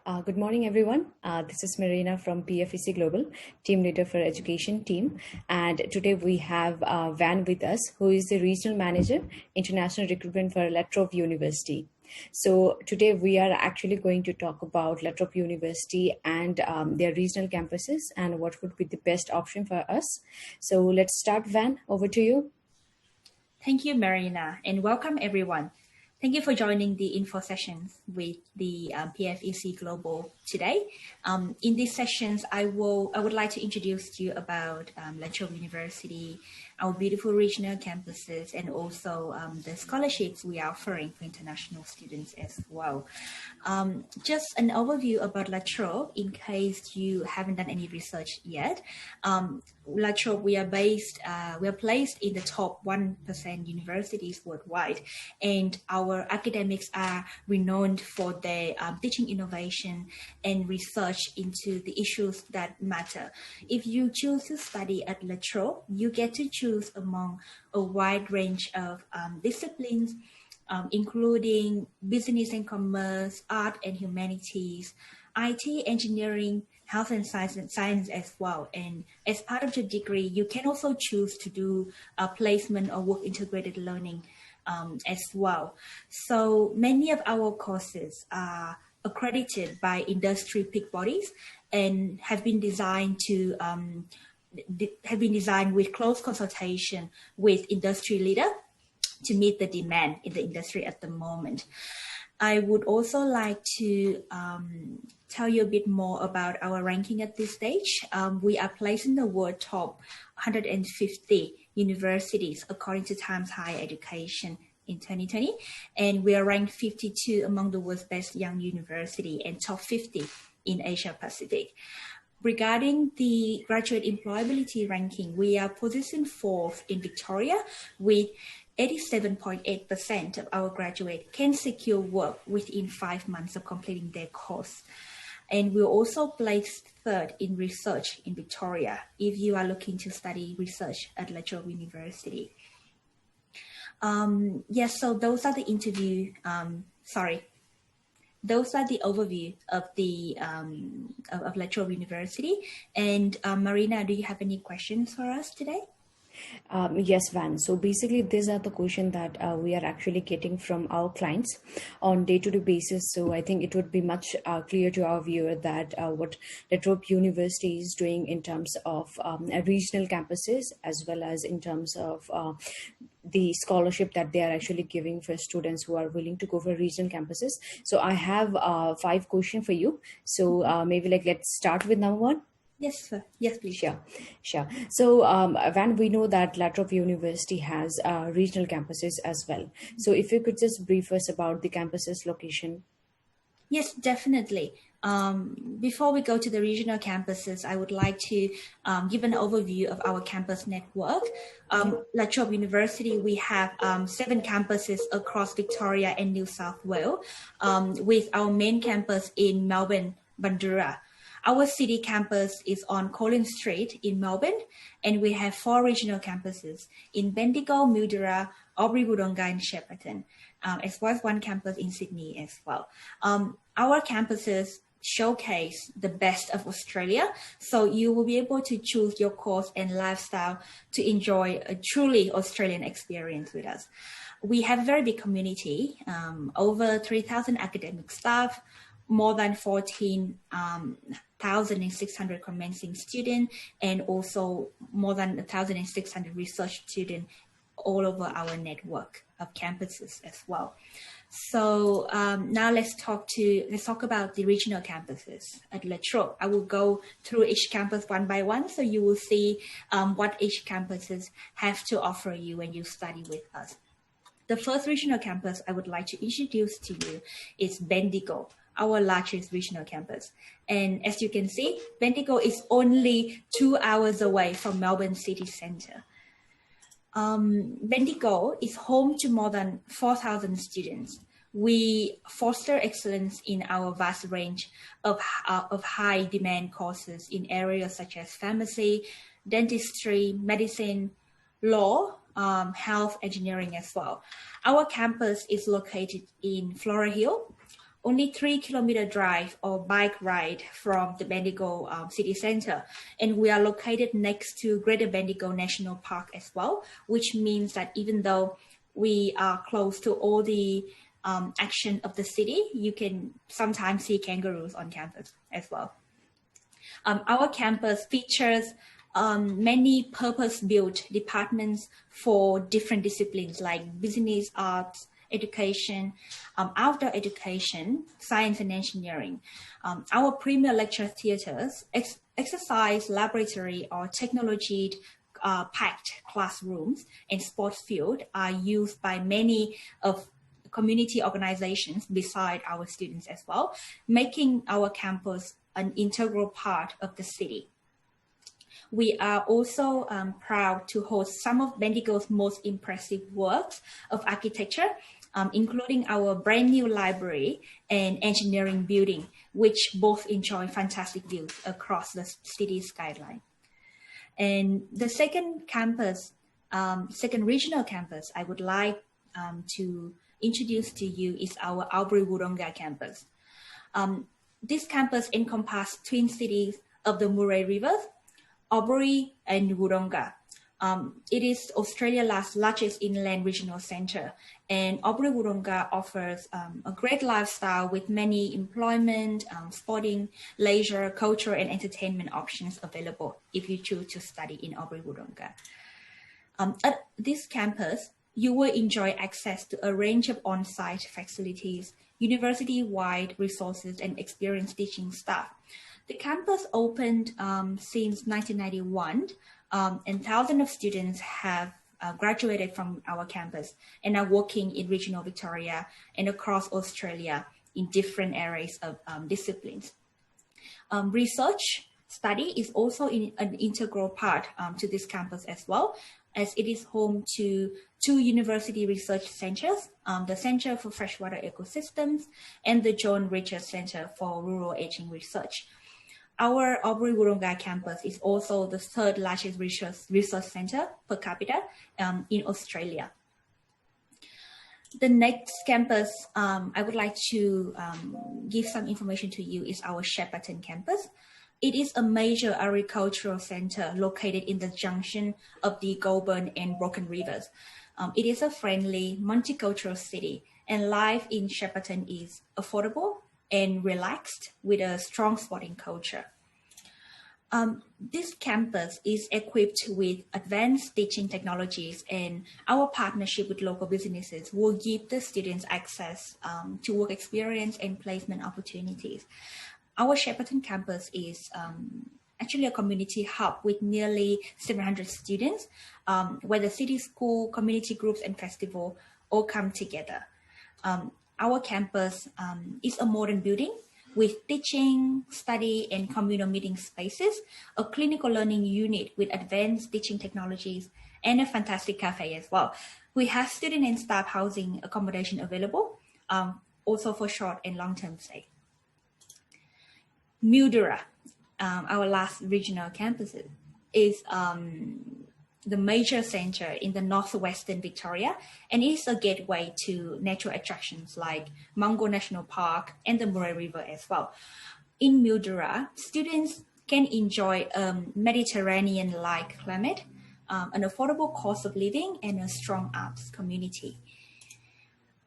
Good morning, everyone. This is Marina from PFEC Global, Team Leader for Education team. And today we have Van with us, who is the Regional Manager, International Recruitment for La Trobe University. So today we are actually going to talk about La Trobe University and their regional campuses and what would be the best option for us. So let's start, Van, over to you. Thank you, Marina, and welcome everyone. Thank you for joining the info sessions with the PFEC Global today. In these sessions, I would like to introduce to you about La Trobe University, our beautiful regional campuses, and also the scholarships we are offering for international students as well. Just an overview about La Trobe in case you haven't done any research yet. La Trobe, we are placed in the top 1% universities worldwide, and our academics are renowned for their teaching innovation and research into the issues that matter. If you choose to study at La Trobe, you get to choose among a wide range of disciplines, including business and commerce, art and humanities, IT, engineering, health and science as well. And as part of your degree, you can also choose to do a placement or work integrated learning as well. So many of our courses are accredited by industry peak bodies and have been designed with close consultation with industry leader to meet the demand in the industry at the moment. I would also like to tell you a bit more about our ranking at this stage. We are placed in the world top 150 universities according to Times Higher Education in 2020, and we are ranked 52 among the world's best young university and top 50 in Asia Pacific. Regarding the graduate employability ranking, we are positioned 4th in Victoria with 87.8% of our graduates can secure work within 5 months of completing their course. And we're also placed 3rd in research in Victoria if you are looking to study research at La Trobe University. Yes, so those are the those are the overview of the of La Trobe University. And Marina, do you have any questions for us today? Yes, Van. So basically, these are the questions that we are actually getting from our clients on day-to-day basis. So I think it would be much clear to our viewer that what La Trobe University is doing in terms of regional campuses, as well as in terms of the scholarship that they are actually giving for students who are willing to go for regional campuses. So I have 5 questions for you. So maybe let's start with number 1. Yes, sir. Yes, please. Sure. So, Van, we know that La Trobe University has regional campuses as well. So if you could just brief us about the campus's location. Yes, definitely. Before we go to the regional campuses, I would like to give an overview of our campus network. La Trobe University, we have 7 campuses across Victoria and New South Wales, with our main campus in Melbourne, Bundoora. Our city campus is on Collins Street in Melbourne, and we have 4 regional campuses in Bendigo, Mildura, Albury-Wodonga, and Shepparton, as well as 1 campus in Sydney as well. Our campuses showcase the best of Australia, so you will be able to choose your course and lifestyle to enjoy a truly Australian experience with us. We have a very big community, over 3,000 academic staff, more than 14,600 commencing students, and also more than 1,600 research students all over our network of campuses as well. So now let's talk about the regional campuses at La Trobe. I will go through each campus one by one, so you will see what each campuses have to offer you when you study with us. The first regional campus I would like to introduce to you is Bendigo, our largest regional campus. And as you can see, Bendigo is only 2 hours away from Melbourne city centre. Bendigo is home to more than 4,000 students. We foster excellence in our vast range of high demand courses in areas such as pharmacy, dentistry, medicine, law, health, engineering as well. Our campus is located in Flora Hill, only 3-kilometer drive or bike ride from the Bendigo city center. And we are located next to Greater Bendigo National Park as well, which means that even though we are close to all the action of the city, you can sometimes see kangaroos on campus as well. Our campus features many purpose-built departments for different disciplines like business, arts, education, outdoor education, science and engineering. Our premier lecture theaters, exercise laboratory or technology packed classrooms and sports field are used by many of community organizations beside our students as well, making our campus an integral part of the city. We are also proud to host some of Bendigo's most impressive works of architecture, including our brand new library and engineering building, which both enjoy fantastic views across the city skyline. And the second regional campus I would like to introduce to you is our 𝗟𝗶𝘃𝗀𝗃𝗲 campus. This campus encompasses twin cities of the Murray River, 𝗟𝗶𝘃 and Wodonga. It is Australia's largest inland regional center, and 𝗟𝗶𝘃𝗃𝗲 offers a great lifestyle with many employment, sporting, leisure, cultural, and entertainment options available if you choose to study in 𝗟𝗶𝘃𝗃𝗲. At this campus, you will enjoy access to a range of on-site facilities, university-wide resources, and experienced teaching staff. The campus opened since 1991, and thousands of students have graduated from our campus and are working in regional Victoria and across Australia in different areas of disciplines. Research study is also an integral part to this campus as well, as it is home to 2 university research centers, the Centre for Freshwater Ecosystems and the John Richards Centre for Rural Aging Research. Our 𝗟𝗶𝘃𝗃𝗲 campus is also the 3rd largest research center per capita in Australia. The next campus I would like to give some information to you is our Shepparton campus. It is a major agricultural center located in the junction of the Goulburn and Broken Rivers. It is a friendly, multicultural city, and life in Shepparton is affordable and relaxed with a strong sporting culture. This campus is equipped with advanced teaching technologies, and our partnership with local businesses will give the students access to work experience and placement opportunities. Our Shepparton campus is actually a community hub with nearly 700 students, where the city, school, community groups, and festival all come together. Our campus is a modern building with teaching, study, and communal meeting spaces, a clinical learning unit with advanced teaching technologies, and a fantastic cafe as well. We have student and staff housing accommodation available, also for short and long-term stay. Mildura, our last regional campus, is the major center in the northwestern Victoria, and is a gateway to natural attractions like Mungo National Park and the Murray River as well. In Mildura, students can enjoy a Mediterranean-like climate, an affordable cost of living, and a strong arts community.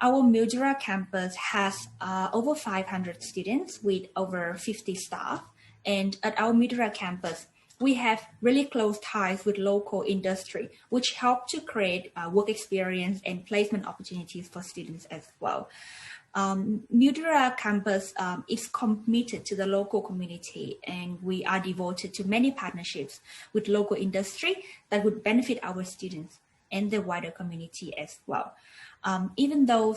Our Mildura campus has over 500 students with over 50 staff, and at our Mildura campus, we have really close ties with local industry, which help to create work experience and placement opportunities for students as well. Mildura campus is committed to the local community, and we are devoted to many partnerships with local industry that would benefit our students and the wider community as well. Even though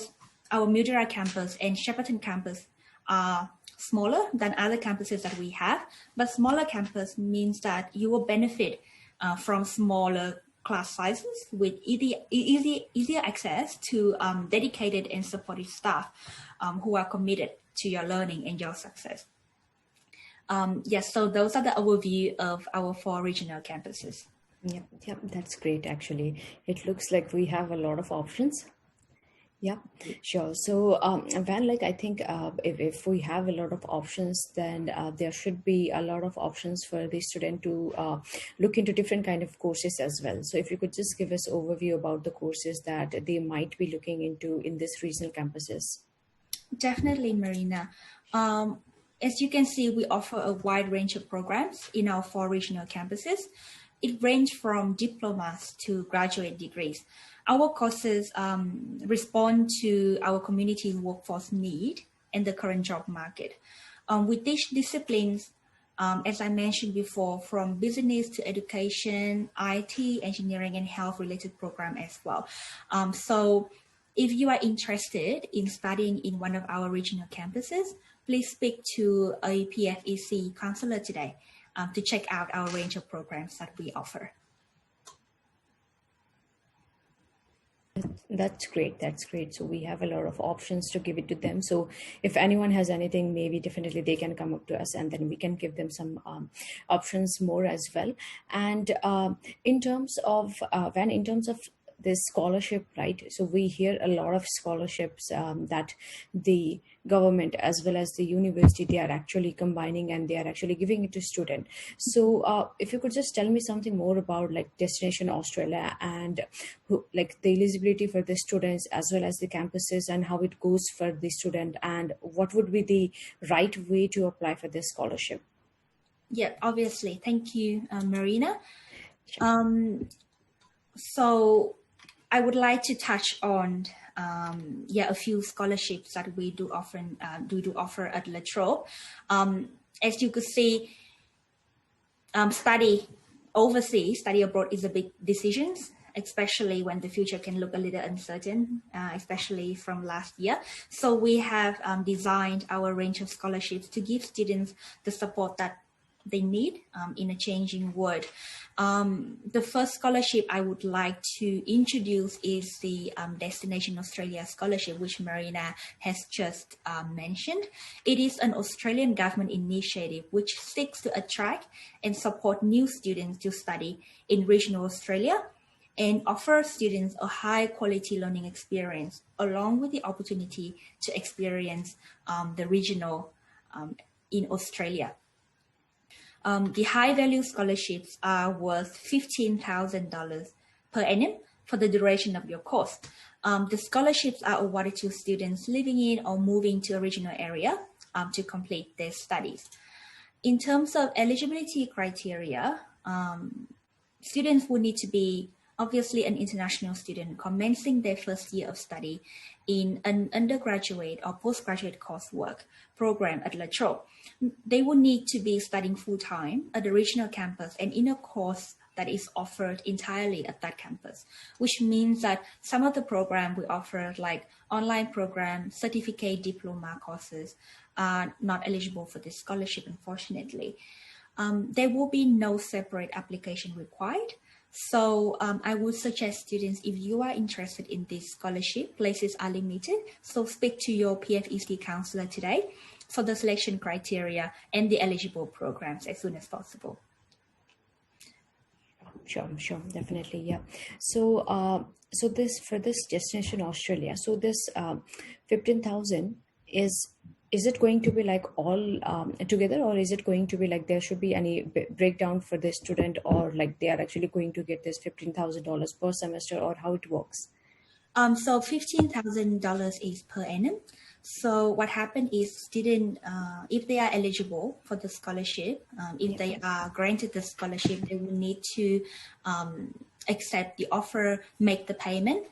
our Mildura campus and Shepparton campus are smaller than other campuses that we have, but smaller campus means that you will benefit from smaller class sizes with easier access to dedicated and supportive staff who are committed to your learning and your success. Yes, so those are the overview of our 4 regional campuses. Yep, that's great actually. It looks like we have a lot of options. Yeah, sure. So, Van, like I think if we have a lot of options, then there should be a lot of options for the student to look into different kind of courses as well. So, if you could just give us overview about the courses that they might be looking into in this regional campuses. Definitely, Marina. As you can see, we offer a wide range of programs in our 4 regional campuses. It ranges from diplomas to graduate degrees. Our courses respond to our community workforce need and the current job market. We teach disciplines, as I mentioned before, from business to education, IT, engineering, and health-related program as well. So if you are interested in studying in one of our regional campuses, please speak to a PFEC counselor today to check out our range of programs that we offer. That's great. That's great. So we have a lot of options to give it to them. So if anyone has anything, maybe definitely they can come up to us, and then we can give them some options more as well. And in terms of in terms of this scholarship, right? So we hear a lot of scholarships that the government as well as the university, they are actually combining and they are actually giving it to student. So if you could just tell me something more about like Destination Australia and like the eligibility for the students as well as the campuses and how it goes for the student and what would be the right way to apply for this scholarship. Yeah, obviously. Thank you, Marina. Sure. So I would like to touch on a few scholarships that we do often offer at La Trobe. As you could see, study overseas, study abroad is a big decision, especially when the future can look a little uncertain, especially from last year. So we have designed our range of scholarships to give students the support that they need in a changing world. The first scholarship I would like to introduce is the Destination Australia Scholarship, which Marina has just mentioned. It is an Australian government initiative which seeks to attract and support new students to study in regional Australia and offer students a high quality learning experience along with the opportunity to experience the regional in Australia. The high value scholarships are worth $15,000 per annum for the duration of your course. The scholarships are awarded to students living in or moving to a regional area to complete their studies. In terms of eligibility criteria, students will need to be obviously an international student commencing their first year of study in an undergraduate or postgraduate coursework program at La Trobe. They will need to be studying full-time at the regional campus and in a course that is offered entirely at that campus, which means that some of the programs we offer, like online program, certificate, diploma courses, are not eligible for this scholarship, unfortunately. There will be no separate application required. So I would suggest students, if you are interested in this scholarship, places are limited. So speak to your PFEC counselor today for the selection criteria and the eligible programs as soon as possible. Sure, definitely, yeah. So, so this for this Destination Australia, so this 15,000 is it going to be like all together, or is it going to be like there should be any breakdown for the student, or like they are actually going to get this $15,000 per semester, or how it works? So $15,000 is per annum. So what happened is student, if they are eligible for the scholarship, if they are granted the scholarship, they will need to accept the offer, make the payment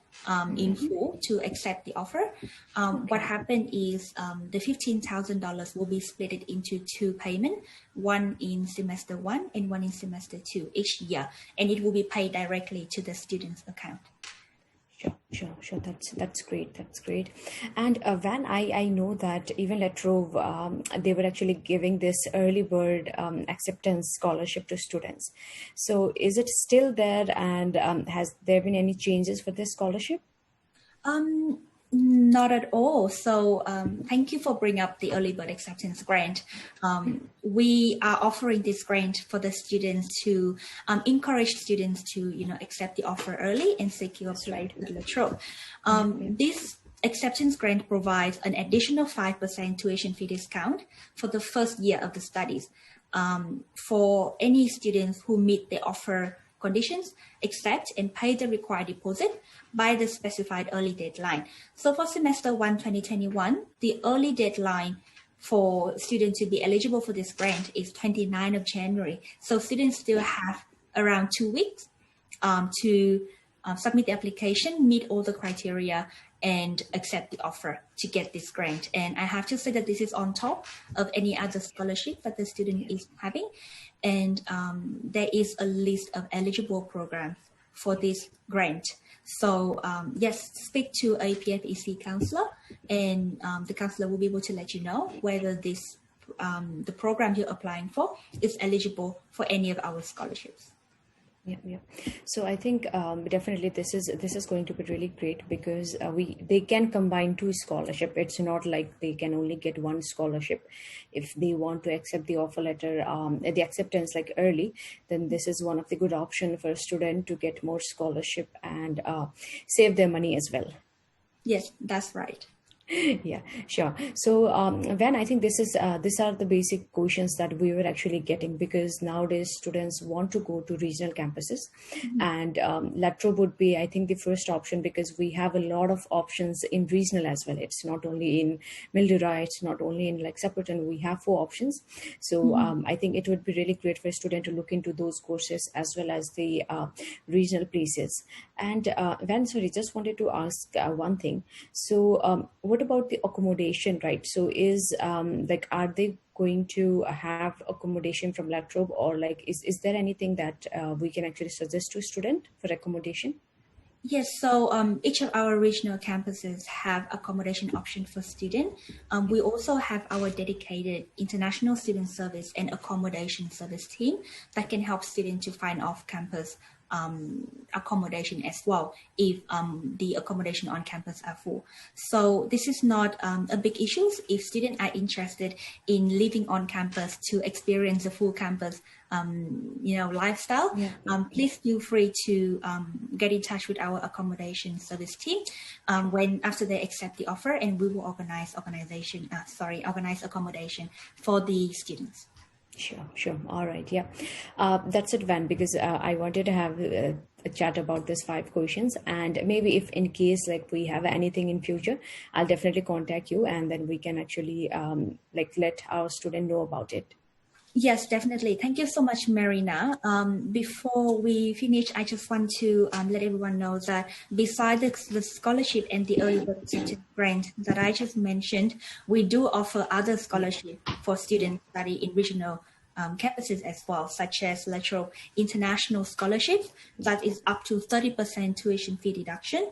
in full to accept the offer. What happened is the $15,000 will be split into 2 payments, one in semester 1 and one in semester 2 each year, and it will be paid directly to the student's account. Sure. That's great. And Van, I know that even at Trobe, they were actually giving this early bird acceptance scholarship to students. So is it still there, and has there been any changes for this scholarship? Not at all. So thank you for bringing up the early bird acceptance grant. We are offering this grant for the students to encourage students to accept the offer early and secure a place at La Trobe. This acceptance grant provides an additional 5% tuition fee discount for the first year of the studies for any students who meet the offer conditions, accept and pay the required deposit by the specified early deadline. So for semester 1 2021, the early deadline for students to be eligible for this grant is 29th of January. So students still have around 2 weeks to submit the application, meet all the criteria, and accept the offer to get this grant. And I have to say that this is on top of any other scholarship that the student is having. And there is a list of eligible programs for this grant. So yes, speak to a PFEC counselor, and the counselor will be able to let you know whether this the program you're applying for is eligible for any of our scholarships. Yeah. So I think definitely this is going to be really great, because they can combine 2 scholarships. It's not like they can only get 1 scholarship. If they want to accept the offer letter, the acceptance like early, then this is one of the good option for a student to get more scholarship and save their money as well. Yes, that's right. Yeah, sure. So Van, I think these are the basic questions that we were actually getting, because nowadays students want to go to regional campuses, and 𝗟𝗏𝘃𝗲 would be, I think, the first option, because we have a lot of options in regional as well. It's not only in 𝗟𝗏𝘃𝗲, it's not only in like 𝗟𝗏𝘃𝗃, we have 4 options. So I think it would be really great for a student to look into those courses as well as the regional places. And Van, sorry, just wanted to ask one thing. So what about the accommodation, right? So is are they going to have accommodation from 𝗟𝗏𝘃𝗲, or like is there anything that we can actually suggest to a student for accommodation? Yes, so each of our regional campuses have accommodation option for students. We also have our dedicated international student service and accommodation service team that can help students to find off-campus accommodation as well if the accommodation on campus are full. So this is not a big issue. If students are interested in living on campus to experience the full campus lifestyle, please feel free to get in touch with our accommodation service team after they accept the offer, and we will organize accommodation for the students. Sure. All right. Yeah. That's it, Van, because I wanted to have a chat about these 5 questions, and maybe if in case like we have anything in future, I'll definitely contact you, and then we can actually let our student know about it. Yes, definitely. Thank you so much, Marina. Before we finish, I just want to let everyone know that besides the scholarship and the early bird acceptance grant that I just mentioned, we do offer other scholarships for students study in regional campuses as well, such as 𝗟𝗏𝘃𝗃𝗏 International Scholarship that is up to 30% tuition fee deduction,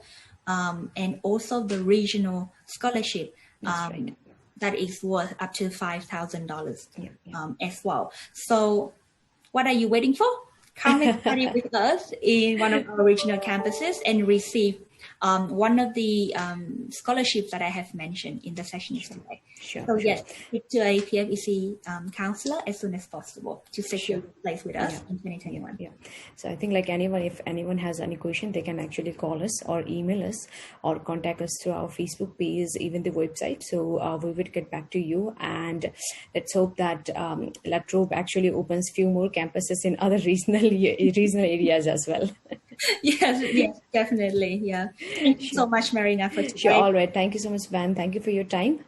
and also the regional scholarship. That is worth up to $5,000 as well. So what are you waiting for? Come and study with us in one of our regional campuses and receive one of the scholarships that I have mentioned in the sessions today. Yes, speak to a PFEC counselor as soon as possible to secure your place with us in 2021. So I think if anyone has any question, they can actually call us or email us or contact us through our Facebook page, even the website. So we will get back to you, and let's hope that 𝗟𝗏𝘃𝗃𝗏 actually opens few more campuses in other regional areas as well. Yes, definitely. Yeah. Thank you so much, Marina, for today. All right. Thank you so much, Van. Thank you for your time.